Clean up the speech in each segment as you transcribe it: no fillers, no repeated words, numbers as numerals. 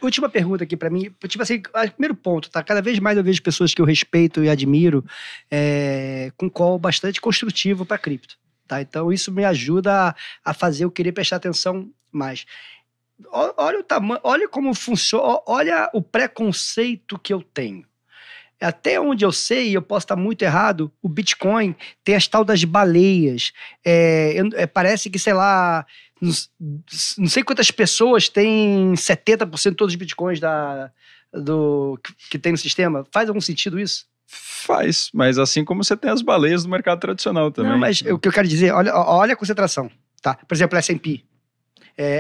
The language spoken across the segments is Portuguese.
Última pergunta aqui pra mim. Tipo assim, primeiro ponto, tá? Cada vez mais eu vejo pessoas que eu respeito e admiro com call bastante construtivo pra cripto, tá? Então isso me ajuda a fazer eu querer prestar atenção mais. Olha o tamanho, olha como funciona, olha o preconceito que eu tenho. Até onde eu sei, eu posso estar muito errado, o Bitcoin tem as tal das baleias. Parece que, sei lá, não sei quantas pessoas têm 70% de todos os Bitcoins que tem no sistema. Faz algum sentido isso? Faz, mas assim como você tem as baleias do mercado tradicional também. Não, mas o que eu quero dizer, olha a concentração. Tá? Por exemplo, S&P,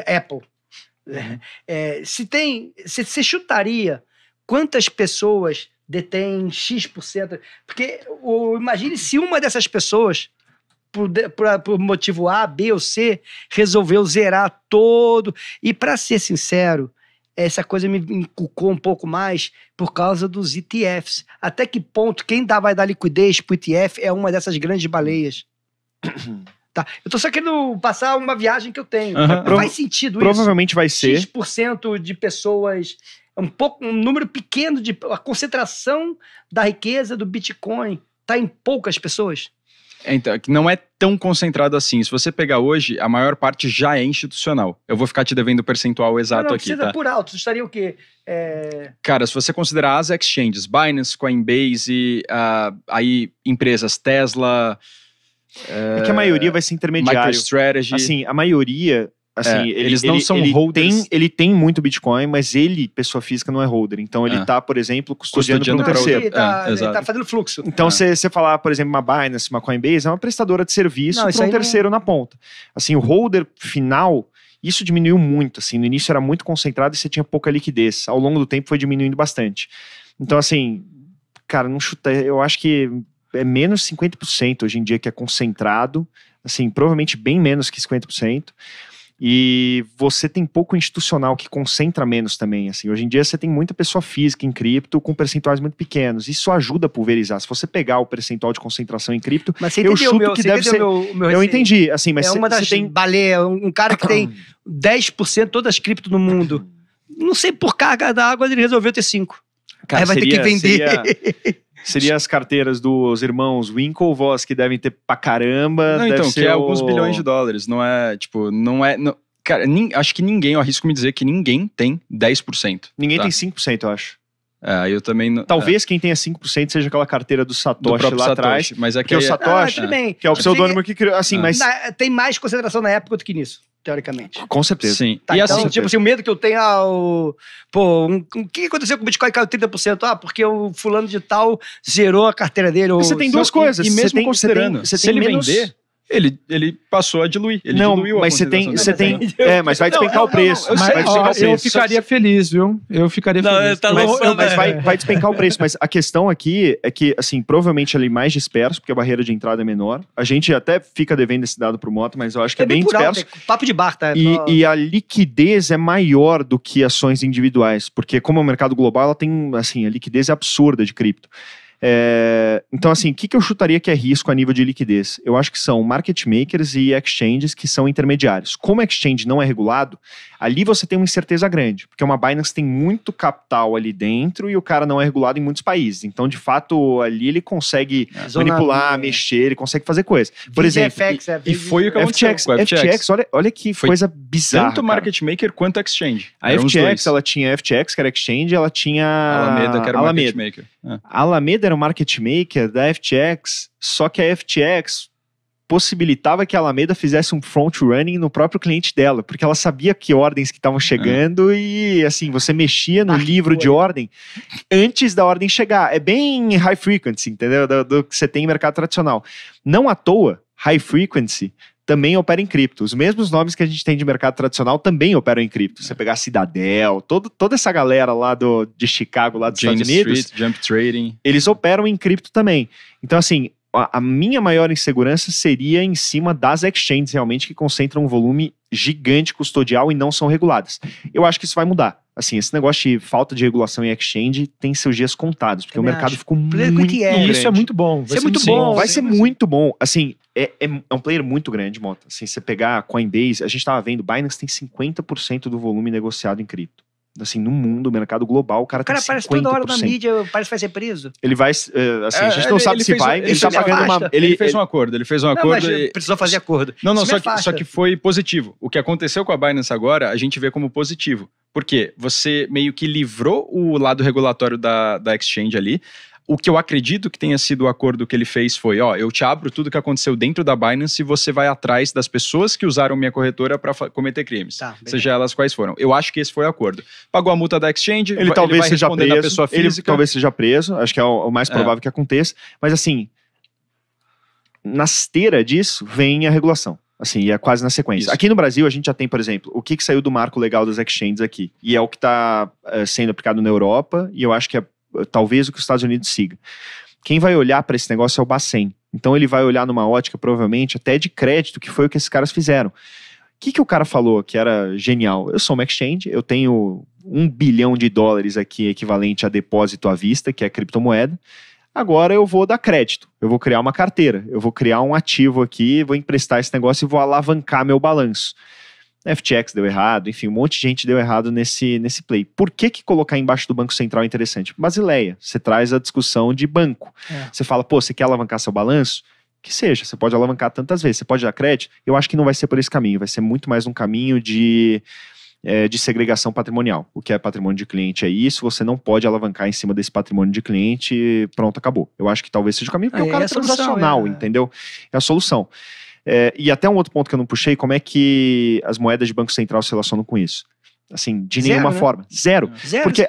Apple. Você chutaria quantas pessoas detém X%. Porque imagine se uma dessas pessoas, por motivo A, B ou C, resolveu zerar todo. E para ser sincero, essa coisa me encucou um pouco mais por causa dos ETFs. Até que ponto quem vai dar liquidez pro ETF é uma dessas grandes baleias? Tá. Eu tô só querendo passar uma viagem que eu tenho. Faz sentido provavelmente vai ser. X% de pessoas... um número pequeno a concentração da riqueza do Bitcoin está em poucas pessoas. Então, não é tão concentrado assim. Se você pegar hoje, a maior parte já é institucional. Eu vou ficar te devendo o percentual exato aqui, tá? Por alto, estaria o quê? Cara, se você considerar as exchanges, Binance, Coinbase, aí empresas Tesla... É que a maioria vai ser intermediário. MicroStrategy. Assim, a maioria... Assim, eles não são holders. Ele tem muito Bitcoin, mas ele, pessoa física, não é holder. Então ele tá, por exemplo, custodiando para um terceiro. Ele tá fazendo fluxo. Então, se você falar, por exemplo, uma Binance, uma Coinbase, é uma prestadora de serviço para um terceiro na ponta. Assim, o holder final, isso diminuiu muito. Assim, no início era muito concentrado e você tinha pouca liquidez. Ao longo do tempo foi diminuindo bastante. Então, assim, cara, não chuta. Eu acho que é menos 50% hoje em dia que é concentrado. Assim, provavelmente bem menos que 50%. E você tem pouco institucional que concentra menos também, assim. Hoje em dia você tem muita pessoa física em cripto com percentuais muito pequenos. Isso ajuda a pulverizar. Se você pegar o percentual de concentração em cripto, mas eu chuto que deve ser... Eu entendi, assim, mas uma das baleias, um cara que tem 10% de todas as cripto no mundo. Não sei por carga d'água ele resolveu ter 5%. Cara, aí vai ter que vender. Seria as carteiras dos irmãos Winklevoss, que devem ter pra caramba. Não, então, que é alguns bilhões de dólares. Não é, tipo, cara, acho que ninguém, eu arrisco me dizer que ninguém tem 10%. Ninguém tem 5%, eu acho. Eu também não... Talvez quem tenha 5% seja aquela carteira do Satoshi lá atrás. Mas é que o Satoshi, que é o pseudônimo que criou. Assim, mas... Tem mais concentração na época do que nisso, teoricamente. Com certeza. Sim. Tá, e então, tipo assim, o medo que eu tenho o que aconteceu com o Bitcoin caiu 30%? Porque o fulano de tal zerou a carteira dele. Você tem duas coisas. E mesmo considerando, se ele vender... Ele passou a diluir. Ele diluiu mas você tem. Mas vai despencar o preço. Eu ficaria feliz, viu? Eu ficaria feliz. Mas vai despencar o preço. Mas a questão aqui é que, assim, provavelmente ele é mais disperso, porque a barreira de entrada é menor. A gente até fica devendo esse dado pro Mota, mas eu acho que é bem disperso. Papo de bar, tá? E a liquidez é maior do que ações individuais, porque como é um mercado global, ela tem, assim, a liquidez é absurda de cripto. Então, assim, o que eu chutaria que é risco a nível de liquidez? Eu acho que são market makers e exchanges que são intermediários. Como exchange não é regulado, ali você tem uma incerteza grande, porque uma Binance tem muito capital ali dentro e o cara não é regulado em muitos países. Então, de fato, ali ele consegue manipular, mexer, ele consegue fazer coisas. Por exemplo, e foi o que aconteceu com a FTX. Olha que coisa bizarra. Tanto market maker quanto exchange. A FTX, ela tinha FTX, que era exchange, ela tinha Alameda, que era market maker. A Alameda era um market maker da FTX, só que a FTX possibilitava que a Alameda fizesse um front running no próprio cliente dela, porque ela sabia que ordens que estavam chegando e, assim, você mexia no livro de ordem antes da ordem chegar. É bem high frequency, entendeu? Do que você tem em mercado tradicional. Não à toa, high frequency também opera em cripto. Os mesmos nomes que a gente tem de mercado tradicional também operam em cripto. Você pegar a Citadel, toda essa galera lá de Chicago, lá dos Estados Unidos, Street, Jump Trading, eles operam em cripto também. Então, assim, a minha maior insegurança seria em cima das exchanges realmente que concentram um volume gigante custodial e não são reguladas. Eu acho que isso vai mudar. Assim, esse negócio de falta de regulação em exchange tem seus dias contados, porque o mercado ficou muito grande. E isso é muito bom. Vai ser muito bom. Assim, é um player muito grande, Mota. Assim, você pegar a Coinbase, a gente tava vendo, Binance tem 50% do volume negociado em cripto. Assim, no mundo, mercado global, o cara tem 50%. Aparece toda hora na mídia, parece que vai ser preso. Ele vai, assim, a gente não sabe se vai, ele tá pagando uma... Ele fez um acordo, mas precisou fazer acordo. Não, só que foi positivo. O que aconteceu com a Binance agora, a gente vê como positivo. Porque você meio que livrou o lado regulatório da exchange ali. O que eu acredito que tenha sido o acordo que ele fez foi, eu te abro tudo que aconteceu dentro da Binance e você vai atrás das pessoas que usaram minha corretora para cometer crimes, seja elas quais foram. Eu acho que esse foi o acordo. Pagou a multa da exchange, ele talvez vai seja responder preso, da pessoa física. Ele talvez seja preso, acho que é o mais provável que aconteça. Mas assim, na esteira disso vem a regulação. Assim, é quase na sequência. Isso. Aqui no Brasil, a gente já tem, por exemplo, o que saiu do marco legal das exchanges aqui. E é o que está sendo aplicado na Europa, e eu acho que é talvez o que os Estados Unidos siga. Quem vai olhar para esse negócio é o Bacen. Então ele vai olhar numa ótica, provavelmente, até de crédito, que foi o que esses caras fizeram. O que o cara falou que era genial? Eu sou uma exchange, eu tenho $1 bilhão aqui, equivalente a depósito à vista, que é criptomoeda. Agora eu vou dar crédito, eu vou criar uma carteira, eu vou criar um ativo aqui, vou emprestar esse negócio e vou alavancar meu balanço. FTX deu errado, enfim, um monte de gente deu errado nesse play. Por que colocar embaixo do Banco Central é interessante? Basileia, você traz a discussão de banco. Você fala, você quer alavancar seu balanço? Que seja, você pode alavancar tantas vezes, você pode dar crédito? Eu acho que não vai ser por esse caminho, vai ser muito mais um caminho de segregação patrimonial. O que é patrimônio de cliente é isso, você não pode alavancar em cima desse patrimônio de cliente, pronto, acabou. Eu acho que talvez seja o caminho, porque o cara é transacional, entendeu? É a solução. E até um outro ponto que eu não puxei, como é que as moedas de Banco Central se relacionam com isso? Assim, de nenhuma forma. Zero. Porque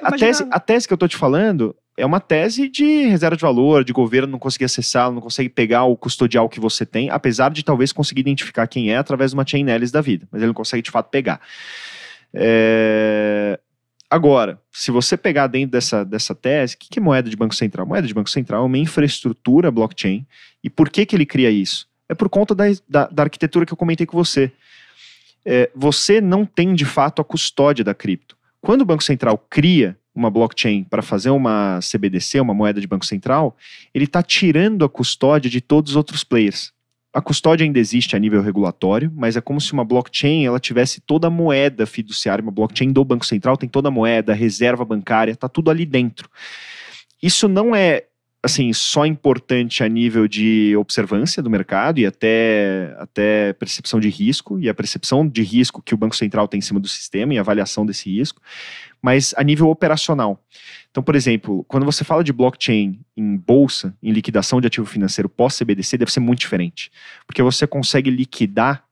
a tese que eu tô te falando é uma tese de reserva de valor, de governo não conseguir acessar, não consegue pegar o custodial que você tem, apesar de talvez conseguir identificar quem é através de uma chain analysis da vida, mas ele não consegue de fato pegar. Agora, se você pegar dentro dessa tese, o que é moeda de Banco Central? Moeda de Banco Central é uma infraestrutura blockchain. E por que ele cria isso? É por conta da arquitetura que eu comentei com você. Você não tem, de fato, a custódia da cripto. Quando o Banco Central cria uma blockchain para fazer uma CBDC, uma moeda de Banco Central, ele está tirando a custódia de todos os outros players. A custódia ainda existe a nível regulatório, mas é como se uma blockchain ela tivesse toda a moeda fiduciária. Uma blockchain do Banco Central tem toda a moeda, reserva bancária, está tudo ali dentro. Isso não é assim, só importante a nível de observância do mercado e até percepção de risco, e a percepção de risco que o Banco Central tem em cima do sistema e a avaliação desse risco, mas a nível operacional. Então, por exemplo, quando você fala de blockchain em bolsa, em liquidação de ativo financeiro pós-CBDC, deve ser muito diferente, porque você consegue liquidar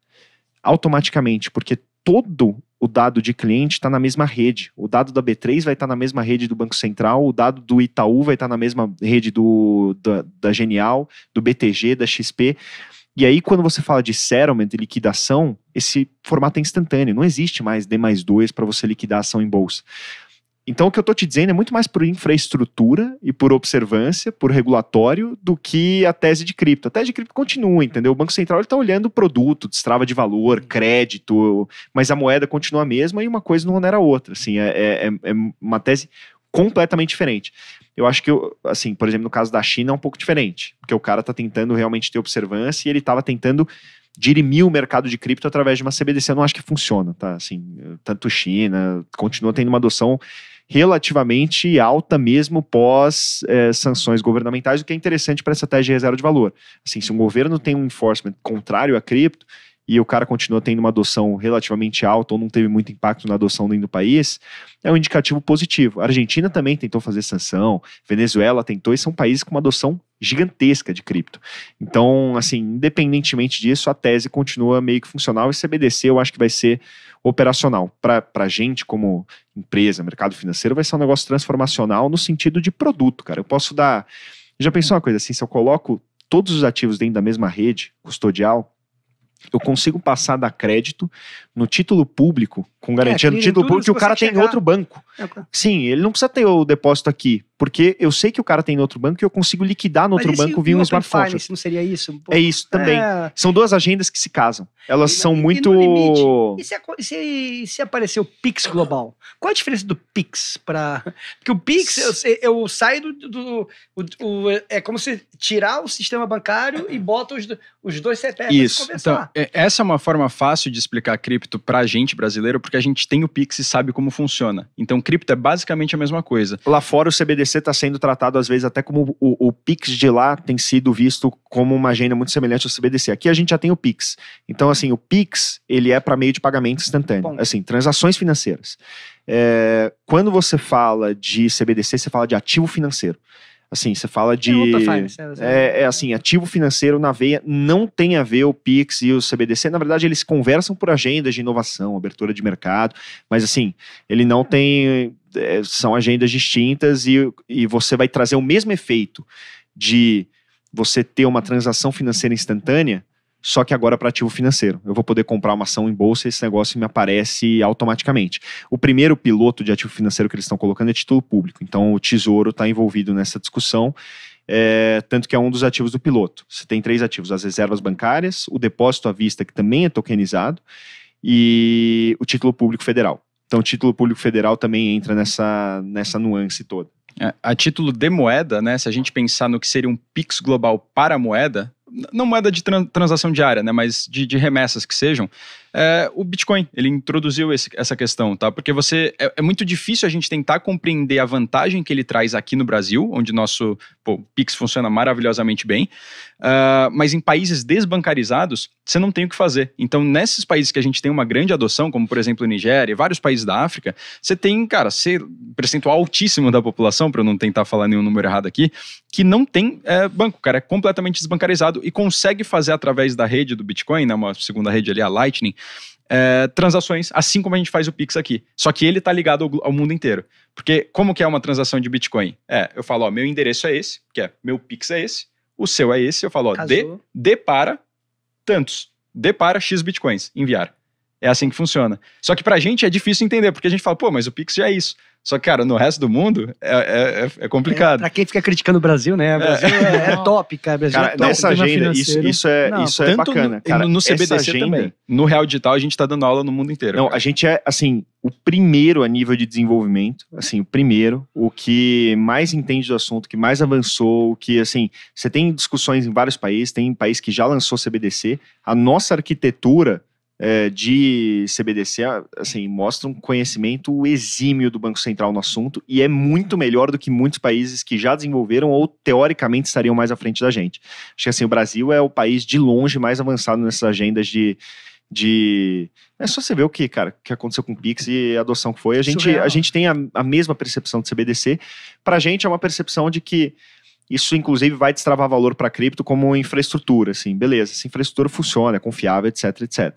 automaticamente, porque todo o dado de cliente está na mesma rede. O dado da B3 vai estar na mesma rede do Banco Central, o dado do Itaú vai estar na mesma rede da Genial, do BTG, da XP. E aí, quando você fala de settlement, de liquidação, esse formato é instantâneo. Não existe mais D+2 para você liquidar a ação em bolsa. Então, o que eu estou te dizendo é muito mais por infraestrutura e por observância, por regulatório, do que a tese de cripto. A tese de cripto continua, entendeu? O Banco Central está olhando o produto, destrava de valor, crédito, mas a moeda continua a mesma e uma coisa não onera a outra. Assim, é uma tese completamente diferente. Eu acho que, assim, por exemplo, no caso da China é um pouco diferente, porque o cara está tentando realmente ter observância e ele estava tentando dirimir o mercado de cripto através de uma CBDC. Eu não acho que funciona, tá? Assim, tanto China continua tendo uma adoção relativamente alta mesmo pós sanções governamentais, o que é interessante para essa tese de reserva de valor. Assim, se um governo tem um enforcement contrário a cripto e o cara continua tendo uma adoção relativamente alta ou não teve muito impacto na adoção dentro do país, é um indicativo positivo. A Argentina também tentou fazer sanção, Venezuela tentou, e são países com uma adoção gigantesca de cripto. Então, assim, independentemente disso, a tese continua meio que funcional e CBDC eu acho que vai ser operacional. Para a gente, como empresa, mercado financeiro, vai ser um negócio transformacional no sentido de produto, cara. Eu posso dar... Já pensou uma coisa assim, se eu coloco todos os ativos dentro da mesma rede custodial, eu consigo passar a dar crédito no título público, com garantia no título público que o cara tem em outro banco. Sim, ele não precisa ter o depósito aqui, porque eu sei que o cara tem no outro banco e eu consigo liquidar no outro banco via um smartphone. Finance, não seria isso? É isso também. São duas agendas que se casam. Elas são muito... E se aparecer o Pix global? Qual a diferença do Pix para... Porque o Pix, eu saio é como se tirar o sistema bancário e bota os dois CPFs. Isso. Então, essa é uma forma fácil de explicar cripto pra gente brasileiro, porque a gente tem o Pix e sabe como funciona. Então, cripto é basicamente a mesma coisa. Lá fora, o CBDC está sendo tratado, às vezes, até como o Pix de lá tem sido visto como uma agenda muito semelhante ao CBDC. Aqui a gente já tem o Pix. Então, assim, o Pix, ele é para meio de pagamento instantâneo. Bom. Assim, transações financeiras. Quando você fala de CBDC, você fala de ativo financeiro. Assim, você fala de... assim, ativo financeiro na veia, não tem a ver o Pix e o CBDC. Na verdade, eles conversam por agendas de inovação, abertura de mercado, mas assim, ele não tem... são agendas distintas e você vai trazer o mesmo efeito de você ter uma transação financeira instantânea, só que agora para ativo financeiro. Eu vou poder comprar uma ação em bolsa e esse negócio me aparece automaticamente. O primeiro piloto de ativo financeiro que eles estão colocando é título público. Então o Tesouro está envolvido nessa discussão, tanto que é um dos ativos do piloto. Você tem 3 ativos: as reservas bancárias, o depósito à vista, que também é tokenizado, e o título público federal. Então o título público federal também entra nessa nuance toda. A título de moeda, né, se a gente pensar no que seria um Pix global para a moeda, não moeda de transação diária, né, mas de remessas que sejam, o Bitcoin, ele introduziu essa questão, tá? Porque é muito difícil a gente tentar compreender a vantagem que ele traz aqui no Brasil, onde nosso Pix funciona maravilhosamente bem, mas em países desbancarizados, você não tem o que fazer. Então, nesses países que a gente tem uma grande adoção, como por exemplo Nigéria e vários países da África, você tem, cara, percentual altíssimo da população, para eu não tentar falar nenhum número errado aqui, que não tem banco, cara, é completamente desbancarizado e consegue fazer através da rede do Bitcoin, né, uma segunda rede ali, a Lightning, transações, assim como a gente faz o Pix aqui. Só que ele está ligado ao mundo inteiro. Porque como que é uma transação de Bitcoin? Eu falo, meu endereço é esse, que é meu Pix é esse, o seu é esse, eu falo, D para tantos, D para X Bitcoins, enviar. É assim que funciona. Só que pra gente é difícil entender, porque a gente fala, mas o Pix já é isso. Só que, cara, no resto do mundo é complicado. Pra quem fica criticando o Brasil, né? O Brasil é top, cara. Brasil cara, top. Nessa agenda, isso é bacana. Cara, no CBDC também. No Real Digital, a gente tá dando aula no mundo inteiro. Não, cara. A gente é, assim, o primeiro a nível de desenvolvimento, assim, o que mais entende do assunto, que mais avançou, que, assim, você tem discussões em vários países, tem país que já lançou CBDC, a nossa arquitetura de CBDC, assim, mostra um conhecimento exímio do Banco Central no assunto e é muito melhor do que muitos países que já desenvolveram ou teoricamente estariam mais à frente da gente. Acho que assim, o Brasil é o país de longe mais avançado nessas agendas é só você ver o que aconteceu com o Pix e a adoção que foi. A gente tem a mesma percepção de CBDC. Pra gente é uma percepção de que isso, inclusive, vai destravar valor para cripto como infraestrutura, assim, beleza, essa infraestrutura funciona, é confiável, etc, etc.